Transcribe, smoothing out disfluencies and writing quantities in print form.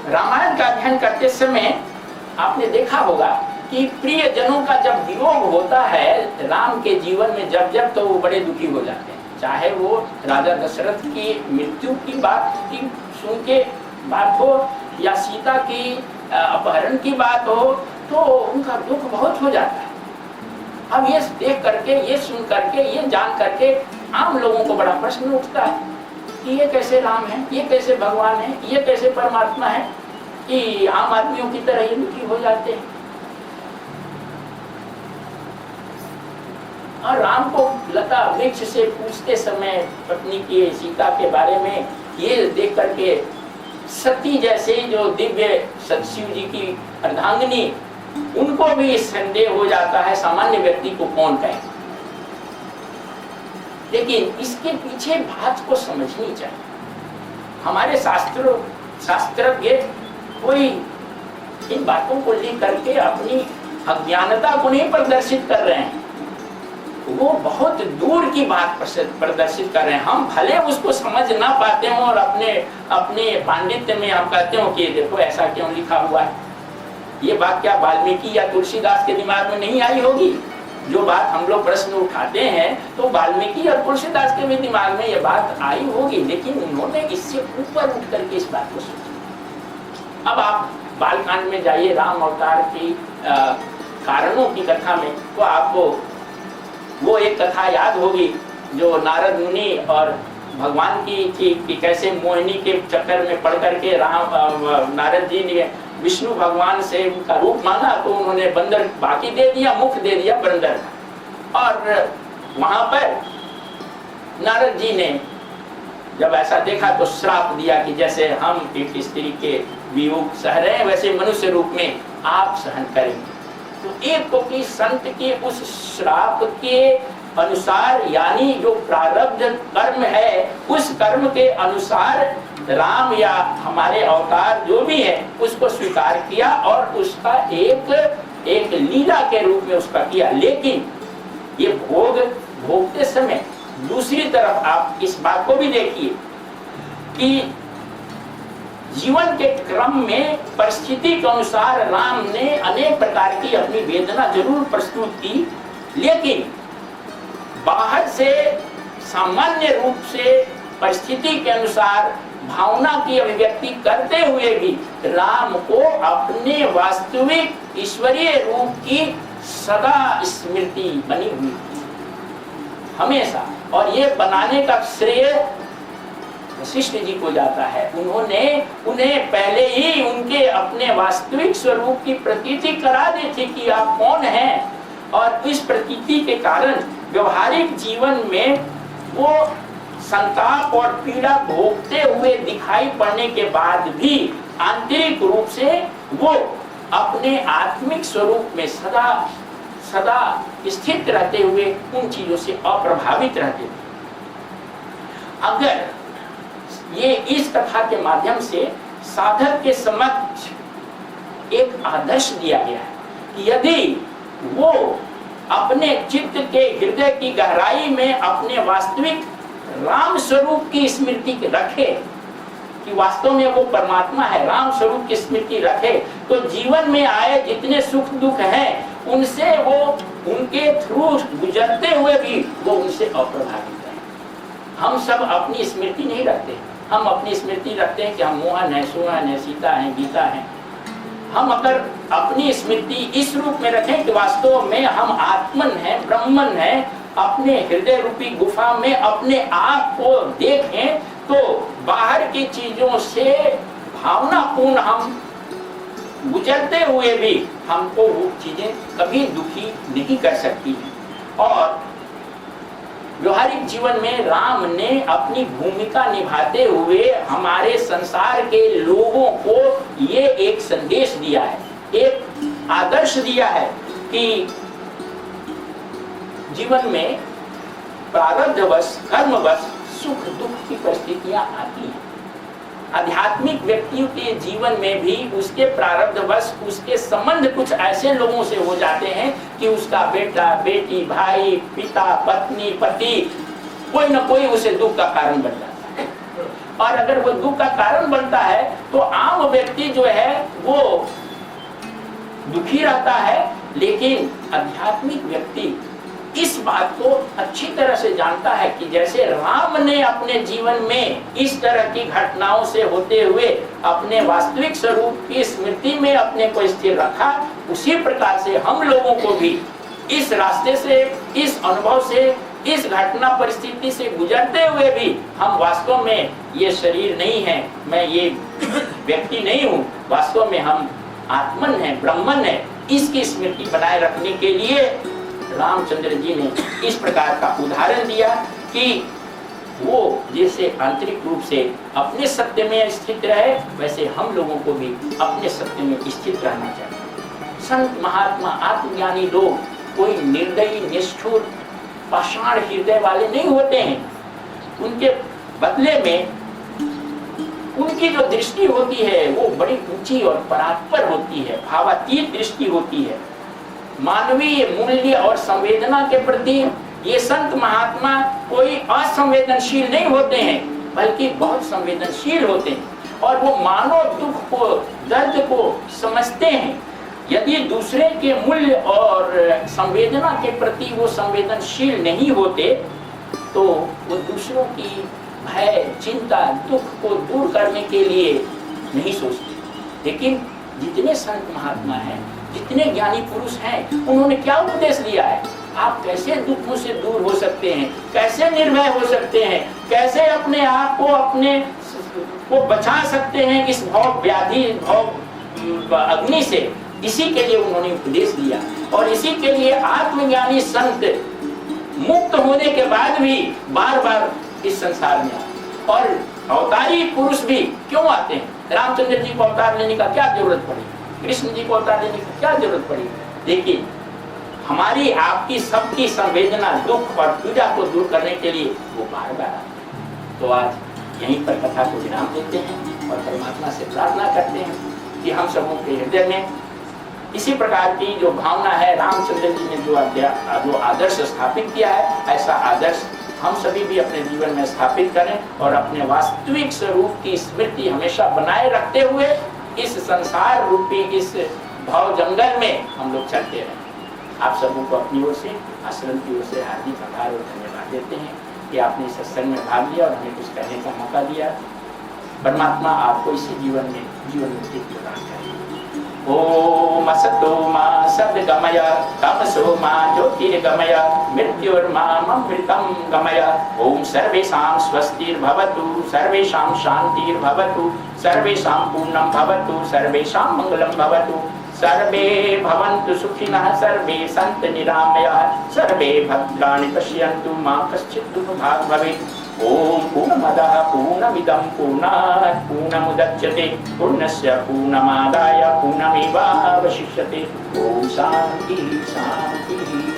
रामायण का अध्ययन करते समय आपने देखा होगा कि प्रियजनों का जब वियोग होता है राम के जीवन में जब जब, तो वो बड़े दुखी हो जाते हैं। चाहे वो राजा दशरथ की मृत्यु की बात की सुन के बात हो या सीता की अपहरण की बात हो, तो उनका दुख बहुत हो जाता है। अब ये देख करके, ये सुन करके, ये जान करके आम लोगों को बड़ा प्रश्न उठता है कि ये कैसे राम है, ये कैसे भगवान है, ये कैसे परमात्मा है कि आम आदमियों की तरह ये दुखी हो जाते हैं। और राम को लता वृक्ष से पूछते समय पत्नी की सीता के बारे में ये देख करके सती जैसे जो दिव्य शिव जी की अर्धांगिनी, उनको भी संदेह हो जाता है सामान्य व्यक्ति को कौन कहे। लेकिन इसके पीछे बात को समझनी चाहिए। हमारे शास्त्रज्ञ कोई इन बातों को लेकर के अपनी अज्ञानता को नहीं प्रदर्शित कर रहे हैं, वो बहुत दूर की बात प्रदर्शित कर रहे हैं। हम भले उसको समझ ना पाते हो और अपने पांडित्य में हम कहते हो कि देखो ऐसा क्यों लिखा हुआ है। ये बात क्या वाल्मीकि या तुलसीदास के दिमाग में नहीं आई होगी? जो बात हम लोग प्रश्न उठाते हैं तो वाल्मीकि और तुलसीदास के भी दिमाग में ये बात आई होगी, लेकिन उन्होंने इससे ऊपर उठ करके इस बात को सोचा। अब आप बालकांड में जाइए, राम अवतार की कारणों की कथा में, तो आपको वो एक कथा याद होगी जो नारद मुनि और भगवान की थी कि कैसे मोहिनी के चक्कर में पड़ करके नारद जी ने विष्णु भगवान से उनका रूप मांगा, तो उन्होंने बंदर बाकी दे दिया, मुख दे दिया बंदर का। और वहां पर नारद जी ने जब ऐसा देखा तो श्राप दिया कि जैसे हम एक स्त्री के वियोग सह रहे हैं वैसे मनुष्य रूप में आप सहन करेंगे। तो एक को की संत के उस श्राप के अनुसार, यानी जो प्रारब्ध कर्म है उस कर्म के अनुसार राम या हमारे अवतार जो भी है उसको स्वीकार किया और उसका एक लीला के रूप में उसका किया। लेकिन ये भोगते समय दूसरी तरफ आप इस बात को भी देखिए कि जीवन के क्रम में परिस्थिति के अनुसार राम ने अनेक प्रकार की अपनी वेदना जरूर प्रस्तुत की, लेकिन बाहर से सामान्य रूप से परिस्थिति के अनुसार भावना की अभिव्यक्ति करते हुए भी राम को अपने वास्तविक ईश्वरीय रूप की सदा स्मृति बनी हुई हमेशा। और ये बनाने का श्रेय वशिष्ठ जी को जाता है। उन्हें पहले ही उनके अपने वास्तविक स्वरूप की प्रतीति करा दी थी कि आप कौन हैं, और इस प्रतीति के कारण व्यवहारिक जीवन में वो संताप और पीड़ा भोगते हुए दिखाई पड़ने के बाद भी आंतरिक रूप से वो अपने आत्मिक स्वरूप में सदा स्थित रहते हुए उन चीजों से अप्रभावित रहते थे। अगर ये इस कथा के माध्यम से साधक के समक्ष एक आदर्श दिया गया है कि यदि वो अपने चित्त के हृदय की गहराई में अपने वास्तविक राम स्वरूप की स्मृति रखे कि वास्तव में वो परमात्मा है, राम स्वरूप की स्मृति रखे, तो जीवन में आए जितने सुख दुख हैं उनसे वो उनके थ्रू गुजरते हुए भी वो उनसे अप्रभावित है। हम सब अपनी स्मृति नहीं रखते, हम अपनी स्मृति रखते हैं कि हम मोहन है, सुहन है, सीता है, गीता है। हम अगर अपनी स्मृति इस रूप में रखें कि वास्तव में हम आत्मन हैं, ब्रह्मन हैं, अपने हृदय रूपी गुफा में अपने आप को देखें, तो बाहर की चीजों से भावनापूर्ण हम गुजरते हुए भी हमको वो चीजें कभी दुखी नहीं कर सकती हैं। और व्यवहारिक जीवन में राम ने अपनी भूमिका निभाते हुए हमारे संसार के लोगों को ये एक संदेश दिया है, एक आदर्श दिया है कि जीवन में प्रारब्धवश, कर्मवश सुख दुख की परिस्थितियां आती हैं। आध्यात्मिक व्यक्तियों के जीवन में भी उसके प्रारब्धवश उसके संबंध कुछ ऐसे लोगों से हो जाते हैं कि उसका बेटा, बेटी, भाई, पिता, पत्नी, पति कोई न कोई उसे दुख का कारण बन जाता है। और अगर वो दुख का कारण बनता है तो आम व्यक्ति जो है वो दुखी रहता है, लेकिन आध्यात्मिक व्यक्ति इस बात को अच्छी तरह से जानता है कि जैसे राम ने अपने जीवन में इस तरह की घटनाओं से होते हुए अपने वास्तविक स्वरूप की स्मृति में अपने को स्थिर रखा, उसी प्रकार से हम लोगों को भी इस रास्ते से, इस अनुभव से, इस घटना परिस्थिति से गुजरते हुए भी हम वास्तव में ये शरीर नहीं है, मैं ये व्यक्ति नहीं हूँ, वास्तव में हम आत्मन है, ब्रह्मन है, इसकी स्मृति बनाए रखने के लिए रामचंद्र जी ने इस प्रकार का उदाहरण दिया कि वो जैसे आंतरिक रूप से अपने सत्य में स्थित रहे, वैसे हम लोगों को भी अपने सत्य में स्थित रहना चाहिए। संत महात्मा आत्मज्ञानी लोग कोई निर्दयी, निष्ठुर, पाषाण हृदय वाले नहीं होते हैं। उनके बदले में उनकी जो दृष्टि होती है वो बड़ी ऊंची और परात्पर होती है, भावातीत दृष्टि होती है। मानवीय मूल्य और संवेदना के प्रति ये संत महात्मा कोई असंवेदनशील नहीं होते हैं, बल्कि बहुत संवेदनशील होते हैं और वो मानव दुख को, दर्द को समझते हैं। यदि दूसरे के मूल्य और संवेदना के प्रति वो संवेदनशील नहीं होते तो वो दूसरों की भय, चिंता, दुख को दूर करने के लिए नहीं सोचते। लेकिन जितने संत महात्मा हैं, जितने ज्ञानी पुरुष हैं, उन्होंने क्या उपदेश दिया है? आप कैसे दुखों से दूर हो सकते हैं, कैसे निर्भय हो सकते हैं, कैसे अपने आप को, अपने को बचा सकते हैं इस भव व्याधि, भव अग्नि से। इसी के लिए उन्होंने उपदेश दिया और इसी के लिए आत्मज्ञानी संत मुक्त होने के बाद भी बार बार इस संसार में आते। और अवतारी पुरुष भी क्यों आते हैं? रामचंद्र जी को अवतार लेने का क्या जरूरत पड़ी, कृष्ण जी को अवतार लेने की क्या जरूरत पड़ी? देखिए, हमारी आपकी सबकी संवेदना, दुख और पीड़ा को दूर करने के लिए वो बार बार आते हैं। तो आज यहीं पर कथा को विराम देते हैं और परमात्मा से प्रार्थना करते हैं कि हम सबों के हृदय में इसी प्रकार की जो भावना है, रामचंद्र जी ने जो आदर्श स्थापित किया है, ऐसा आदर्श हम सभी भी अपने जीवन में स्थापित करें और अपने वास्तविक स्वरूप की स्मृति हमेशा बनाए रखते हुए इस संसार रूपी इस भव जंगल में हम लोग चलते रहें। आप सबों को अपनी ओर से, आश्रम की ओर से हार्दिक आभार और धन्यवाद देते हैं कि आपने इस सत्संग में भाग लिया और हमें कुछ कहने का मौका दिया। परमात्मा आपको इसी जीवन में जीवन मुक्ति प्रदान करें। ओम असतो मा सद्गमय, तमसो मा ज्योतिर्गमय, मृत्युर्मामृतं गमय। ओम सर्वेषां स्वस्तिर्भवतु, सर्वेषां शान्तिर्भवतु, सर्वेषां पूर्णं भवतु, सर्वेषां मङ्गलं भवतु, सर्वे भवन्तु सुखिनः, सर्वे सन्तु निरामयाः, सर्वे भद्राणि पश्यन्तु, मा कश्चित् दुःखभाग् भवेत्। ओम पूर्णमदः पूर्णमिदं पूर्णात् पूर्णमुदच्यते, पूर्णस्य पूर्णमादाय पूर्णमेवावशिष्यते। ओम शान्तिः शान्तिः